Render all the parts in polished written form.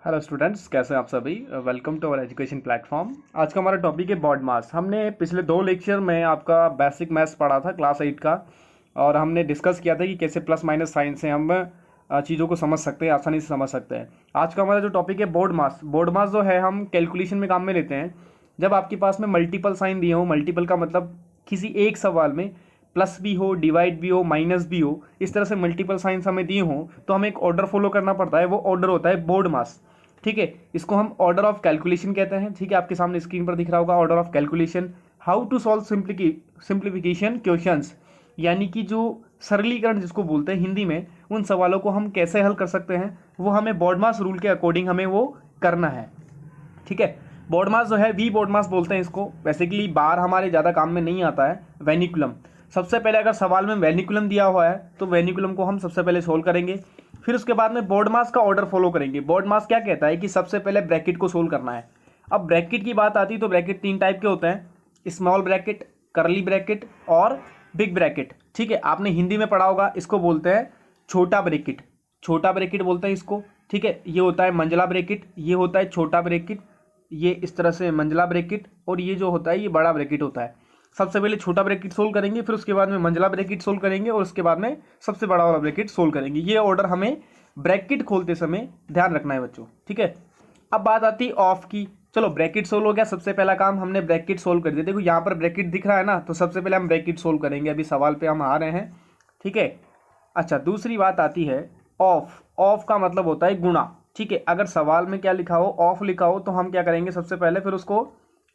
Hello students, कैसे हैं आप सभी। Welcome to our education platform. आज का हमारा टॉपिक है बॉड मास। हमने पिछले 2 लेक्चर में आपका बेसिक मैथ्स पढ़ा था क्लास 8 का, और हमने डिस्कस किया था कि कैसे प्लस माइनस साइन से हम चीज़ों को समझ सकते हैं, आसानी से समझ सकते हैं। आज का हमारा जो टॉपिक है बॉड मास। बॉड मास जो है हम कैलकुलेशन में काम में लेते हैं। जब आपके पास में मल्टीपल साइन दिए हो, मल्टीपल का मतलब किसी एक सवाल में प्लस भी हो, डिवाइड भी हो, माइनस भी हो, इस तरह से मल्टीपल साइंस हमें दिए हों तो हमें एक ऑर्डर फॉलो करना पड़ता है। वो ऑर्डर होता है बॉड मास। ठीक है, इसको हम ऑर्डर ऑफ कैलकुलेशन कहते हैं। ठीक है, आपके सामने स्क्रीन पर दिख रहा होगा order of calculation. How to solve simplification questions, यानी कि जो सरलीकरण जिसको बोलते हैं हिंदी में, उन सवालों को हम कैसे हल कर सकते हैं, वो हमें बॉड मास रूल के अकॉर्डिंग हमें वो करना है। ठीक है, बॉड मास जो है वी बॉड मास बोलते हैं इसको। बेसिकली बार हमारे ज़्यादा काम में नहीं आता है। वेनिकुलम, सबसे पहले अगर सवाल में वेनिकुलम दिया हुआ है तो वेनिकुलम को हम सबसे पहले सोल्व करेंगे। फिर उसके बाद में बॉड मास का ऑर्डर फॉलो करेंगे। बॉड मास क्या कहता है कि सबसे पहले ब्रैकेट को सोल्व करना है। अब ब्रैकेट की बात आती है तो ब्रैकेट 3 टाइप के होते हैं, स्मॉल ब्रैकेट, करली ब्रैकेट और बिग ब्रैकेट। ठीक है, आपने हिंदी में पढ़ा होगा, इसको बोलते हैं छोटा ब्रैकेट। छोटा ब्रैकेट बोलते हैं इसको। ठीक है, ये होता है मंझला ब्रैकेट, ये होता है छोटा ब्रैकेट, ये इस तरह से मंझला ब्रैकेट, और ये जो होता है ये बड़ा ब्रैकेट होता है। सबसे पहले छोटा ब्रैकेट सोल्व करेंगे, फिर उसके बाद में मंझला ब्रैकेट सोल्व करेंगे, और उसके बाद में सबसे बड़ा वाला ब्रैकेट सोल्व करेंगे। ये ऑर्डर हमें ब्रैकेट खोलते समय ध्यान रखना है बच्चों। ठीक है, अब बात आती है ऑफ की। चलो ब्रैकेट सोल्व हो गया, सबसे पहला काम हमने ब्रैकेट सोल्व कर दिया। देखो यहाँ पर ब्रैकेट दिख रहा है ना, तो सबसे पहले हम ब्रैकेट सोल्व करेंगे। अभी सवाल पे हम आ रहे हैं। ठीक है, अच्छा दूसरी बात आती है ऑफ। ऑफ का मतलब होता है गुणा। ठीक है, अगर सवाल में क्या लिखा हो, ऑफ लिखा हो, तो हम क्या करेंगे, सबसे पहले फिर उसको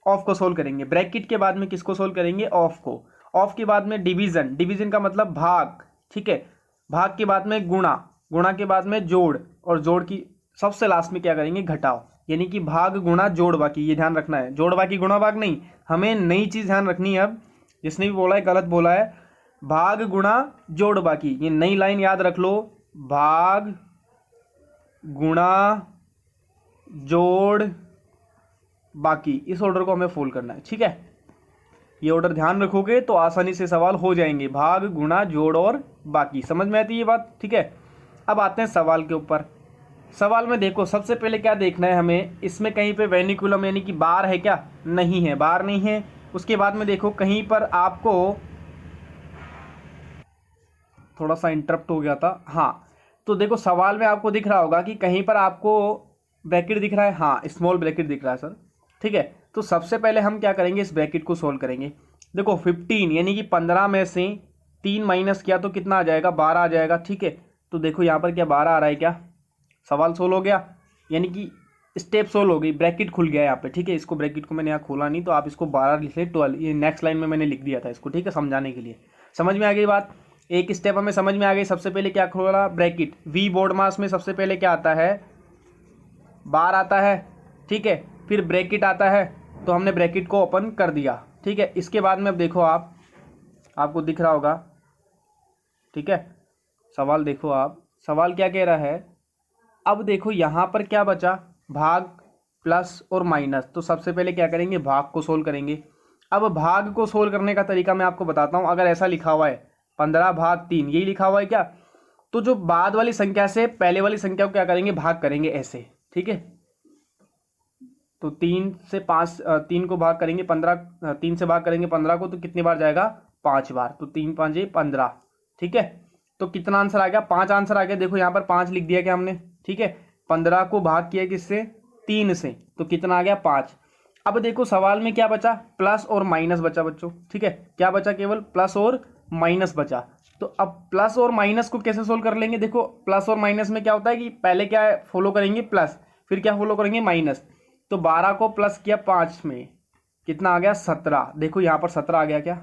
ऑफ को सोल्व करेंगे। ब्रैकेट के बाद में किसको सोल्व करेंगे, ऑफ को। ऑफ के बाद में डिवीजन, डिवीजन का मतलब भाग। ठीक है, भाग के बाद में गुणा, गुणा के बाद में जोड़, और जोड़ की सबसे लास्ट में क्या करेंगे, घटाओ। यानी कि भाग गुणा जोड़ बाकी, ये ध्यान रखना है। जोड़ बाकी गुणा भाग नहीं, हमें नई चीज ध्यान रखनी है। अब जिसने भी बोला है गलत बोला है। भाग गुणा जोड़ बाकी, ये नई लाइन याद रख लो। भाग गुणा जोड़ बाकी, इस ऑर्डर को हमें फॉलो करना है। ठीक है, ये ऑर्डर ध्यान रखोगे तो आसानी से सवाल हो जाएंगे। भाग गुणा जोड़ और बाकी, समझ में आती है ये बात। ठीक है, अब आते हैं सवाल के ऊपर। सवाल में देखो सबसे पहले क्या देखना है हमें, इसमें कहीं पे वेनिकुलम यानी कि बार है क्या, नहीं है, बार नहीं है। उसके बाद में देखो कहीं पर आपको थोड़ा सा इंटरप्ट हो गया था, हाँ। तो देखो सवाल में आपको दिख रहा होगा कि कहीं पर आपको ब्रैकेट दिख रहा है, हाँ स्मॉल ब्रैकेट दिख रहा है सर। ठीक है, तो सबसे पहले हम क्या करेंगे, इस ब्रैकेट को सोल्व करेंगे। देखो 15 यानी कि 15 में से 3 माइनस किया तो कितना आ जाएगा, 12 आ जाएगा। ठीक है, तो देखो यहाँ पर क्या 12 आ रहा है, क्या सवाल सोल्व हो गया, यानी कि स्टेप सोल्व हो गई, ब्रैकेट खुल गया यहाँ पे। ठीक है, इसको ब्रैकेट को मैंने यहाँ खोला नहीं, तो आप इसको 12 लिख ले, 12, ये नेक्स्ट लाइन में मैंने लिख दिया था इसको। ठीक है, समझाने के लिए। समझ में आ गई बात, एक स्टेप हमें समझ में आ गई। सबसे पहले क्या खोला, ब्रैकेट। वी बोर्ड मास में सबसे पहले क्या आता है, बार आता है। ठीक है, फिर ब्रैकेट आता है, तो हमने ब्रैकेट को ओपन कर दिया। ठीक है, इसके बाद में अब देखो आपको दिख रहा होगा। ठीक है, सवाल देखो आप, सवाल क्या कह रहा है। अब देखो यहाँ पर क्या बचा, भाग प्लस और माइनस। तो सबसे पहले क्या करेंगे, भाग को सोल्व करेंगे। अब भाग को सोल्व करने का तरीका मैं आपको बताता हूँ। अगर ऐसा लिखा हुआ है 15/3, यही लिखा हुआ है क्या, तो जो बाद वाली संख्या से पहले वाली संख्या को क्या करेंगे, भाग करेंगे ऐसे। ठीक है, तो 3 से 5, 3 को भाग करेंगे 15, 3 से भाग करेंगे 15 को, तो कितनी बार जाएगा, 5 बार। तो 3 5 15। ठीक है, तो कितना आंसर आ गया, 5 आंसर आ गया। देखो यहाँ पर 5 लिख दिया क्या हमने। ठीक है, 15 को भाग किया किससे, 3 से, तो कितना आ गया, 5। अब देखो सवाल में क्या बचा, प्लस और माइनस बचा बच्चों। ठीक है, क्या बचा, केवल प्लस और माइनस बचा। तो अब प्लस और माइनस को कैसे सोल्व कर लेंगे, देखो प्लस और माइनस में क्या होता है कि पहले क्या फॉलो करेंगे, प्लस, फिर क्या फॉलो करेंगे, माइनस। तो 12 को प्लस किया 5 में, कितना आ गया, 17। देखो यहाँ पर 17 आ गया क्या।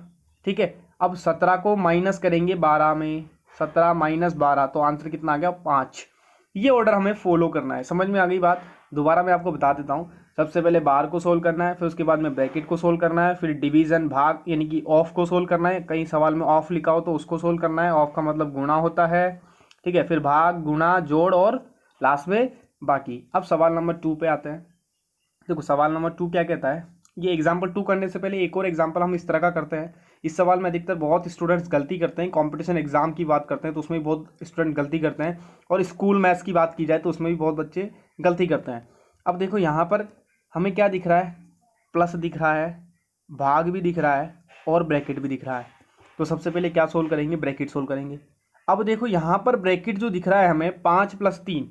ठीक है, अब 17 को माइनस करेंगे 12 में, 17 माइनस 12, तो आंसर कितना आ गया, 5। ये ऑर्डर हमें फॉलो करना है। समझ में आ गई बात। दोबारा मैं आपको बता देता हूँ। सबसे पहले बार को सोल्व करना है, फिर उसके बाद में ब्रैकेट को सोल्व करना है, फिर डिवीजन भाग यानी कि ऑफ को सोल्व करना है। कहीं सवाल में ऑफ लिखा हो तो उसको सोल्व करना है, ऑफ का मतलब गुणा होता है। ठीक है, फिर भाग गुणा जोड़ और लास्ट में बाकी। अब सवाल नंबर 2 पे आते हैं। देखो सवाल नंबर 2 क्या कहता है, ये एग्जाम्पल 2 करने से पहले एक और एग्जाम्पल हम इस तरह का करते हैं। इस सवाल में अधिकतर बहुत स्टूडेंट्स गलती करते हैं। कंपटीशन एग्जाम की बात करते हैं तो उसमें भी बहुत स्टूडेंट गलती करते हैं, और स्कूल मैथ्स की बात की जाए तो उसमें भी बहुत बच्चे गलती करते हैं। अब देखो यहाँ पर हमें क्या दिख रहा है, प्लस दिख रहा है, भाग भी दिख रहा है, और ब्रैकेट भी दिख रहा है। तो सबसे पहले क्या सोल्व करेंगे, ब्रैकेट सोल्व करेंगे। अब देखो यहाँ पर ब्रैकेट जो दिख रहा है हमें 5 + 3,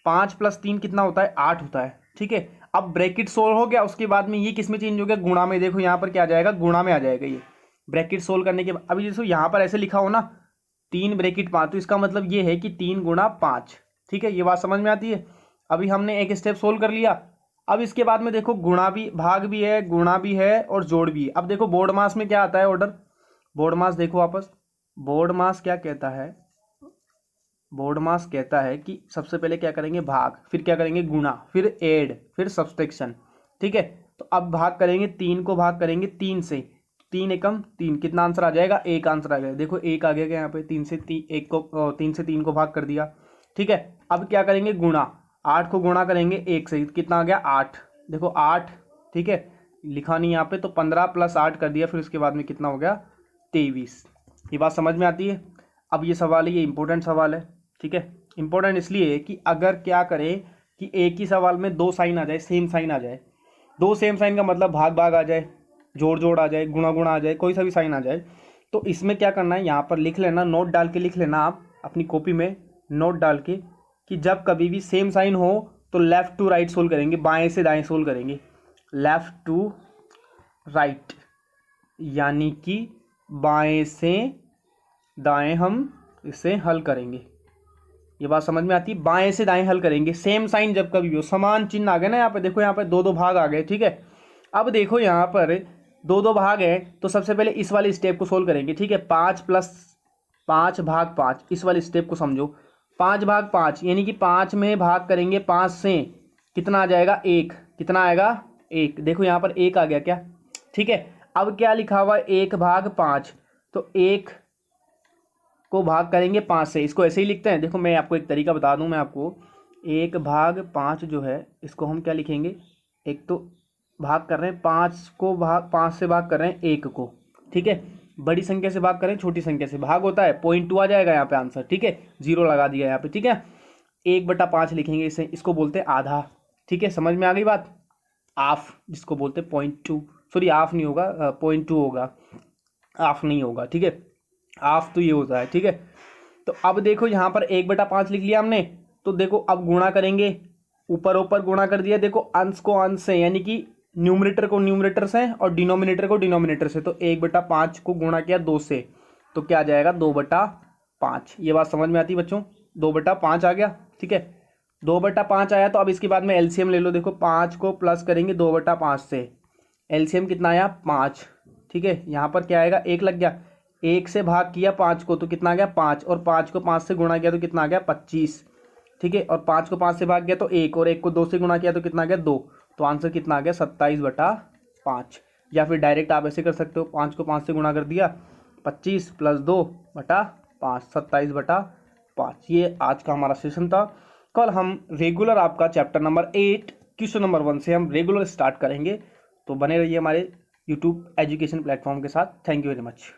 5 + 3 कितना होता है, 8 होता है, ठीक है। अब ब्रैकेट सोल्व हो गया, उसके बाद में ये किस में चेंज हो गया, गुणा में। देखो यहाँ पर क्या आ जाएगा, गुणा में आ जाएगा ये ब्रैकेट सोल्व करने के बाद। अभी जैसे यहाँ पर ऐसे लिखा हो ना 3 ब्रैकेट 5, तो इसका मतलब ये है कि 3 × 5, ठीक है। ये बात समझ में आती है। अभी हमने एक स्टेप सोल्व कर लिया। अब इसके बाद में देखो गुणा भी, भाग भी है, गुणा भी है, और जोड़ भी है। अब देखो बोर्ड मास में क्या आता है ऑर्डर, बोर्ड मास देखो वापस, बोर्ड मास क्या कहता है, बोर्ड मास कहता है कि सबसे पहले क्या करेंगे, भाग, फिर क्या करेंगे, गुणा, फिर ऐड, फिर सब्सट्रैक्शन, ठीक है। तो अब भाग करेंगे, 3 को भाग करेंगे 3 से, 3 एकम 3, कितना आंसर आ जाएगा, 1 आंसर आ जाएगा। देखो 1 आ गया यहाँ पे, 3 से 3 को भाग कर दिया, ठीक है। अब क्या करेंगे, गुणा, 8 को गुणा करेंगे 1 से, कितना आ गया, 8। देखो 8, ठीक है, लिखा नहीं यहाँ पे, तो 15 + 8 कर दिया, फिर उसके बाद में कितना हो गया, 23। ये बात समझ में आती है। अब ये सवाल है, ये इंपॉर्टेंट सवाल है, ठीक है। इंपॉर्टेंट इसलिए कि अगर क्या करें कि एक ही सवाल में 2 साइन आ जाए, सेम साइन आ जाए, 2 सेम साइन का मतलब भाग भाग आ जाए, जोड़ जोड़ आ जाए, गुणा गुणा आ जाए, कोई सा भी साइन आ जाए, तो इसमें क्या करना है, यहाँ पर लिख लेना, नोट डाल के लिख लेना, आप अपनी कॉपी में नोट डाल के, कि जब कभी भी सेम साइन हो तो लेफ्ट टू राइट सोल्व करेंगे, बाएं से दाएं सोल्व करेंगे, लेफ्ट टू राइट, यानी कि बाएं से दाएं हम इसे हल करेंगे। ये बात समझ में आती है, बाएं से दाएं हल करेंगे। सेम साइन जब कभी हो, समान चिन्ह आ गए ना यहाँ पे, देखो यहाँ पे 2 भाग आ गए, ठीक है। अब देखो यहाँ पर 2 भाग है, तो सबसे पहले इस वाले स्टेप को सोल्व करेंगे, ठीक है। 5 + 5 भाग 5, इस वाले स्टेप को समझो। 5 भाग 5 यानी कि 5 में भाग करेंगे 5 से, कितना आ जाएगा, 1, कितना आएगा, 1। देखो यहाँ पर 1 आ गया क्या, ठीक है। अब क्या लिखा हुआ है, 1 भाग 5, तो 1 को भाग करेंगे 5 से, इसको ऐसे ही लिखते हैं। देखो मैं आपको एक तरीका बता दूं, मैं आपको 1 भाग 5 जो है, इसको हम क्या लिखेंगे, एक तो भाग कर रहे हैं 5 को, भाग 5 से भाग कर रहे हैं 1 को, ठीक है। बड़ी संख्या से भाग करें छोटी संख्या से, भाग होता है 0.2 आ जाएगा यहाँ पे आंसर, ठीक है। 0 लगा दिया यहाँ पे, ठीक है। 1/5 लिखेंगे इसे, इसको बोलते हैं आधा, ठीक है। समझ में आ गई बात, हाफ जिसको बोलते हैं 0.2, सॉरी हाफ नहीं होगा, 0.2 होगा, हाफ नहीं होगा, ठीक है। हाफ तो ये होता है, ठीक है। तो अब देखो यहाँ पर 1/5 लिख लिया हमने, तो देखो अब गुणा करेंगे, ऊपर ऊपर गुणा कर दिया। देखो अंश को अंश से, यानी कि न्यूमरेटर को न्यूमरेटर से और डिनोमिनेटर को डिनोमिनेटर से, तो 1/5 को गुणा किया 2 से, तो क्या आ जाएगा, 2/5। ये बात समझ में आती है बच्चों, 2/5 आ गया, ठीक है। 2/5 आया, तो अब इसके बाद में एलसीएम ले लो। देखो 5 को प्लस करेंगे 2/5 से, एलसीएम कितना आया, 5, ठीक है। यहाँ पर क्या आएगा, 1 लग गया, 1 से भाग किया 5 को, तो कितना आ गया, 5, और 5 को 5 से गुणा किया तो कितना आ गया, 25, ठीक है। और 5 को 5 से भाग गया तो 1, और 1 को 2 से गुणा किया तो कितना आ गया, 2, तो आंसर कितना आ गया, 27/5। या फिर डायरेक्ट आप ऐसे कर सकते हो, 5 को 5 से गुणा कर दिया, 25 + 2/5, 27/5। ये आज का हमारा सेशन था। कल हम रेगुलर आपका चैप्टर नंबर 8 क्वेश्चन नंबर 1 से हम रेगुलर स्टार्ट करेंगे। तो बने रहिए हमारे यूट्यूब एजुकेशन प्लेटफॉर्म के साथ। Thank you very much.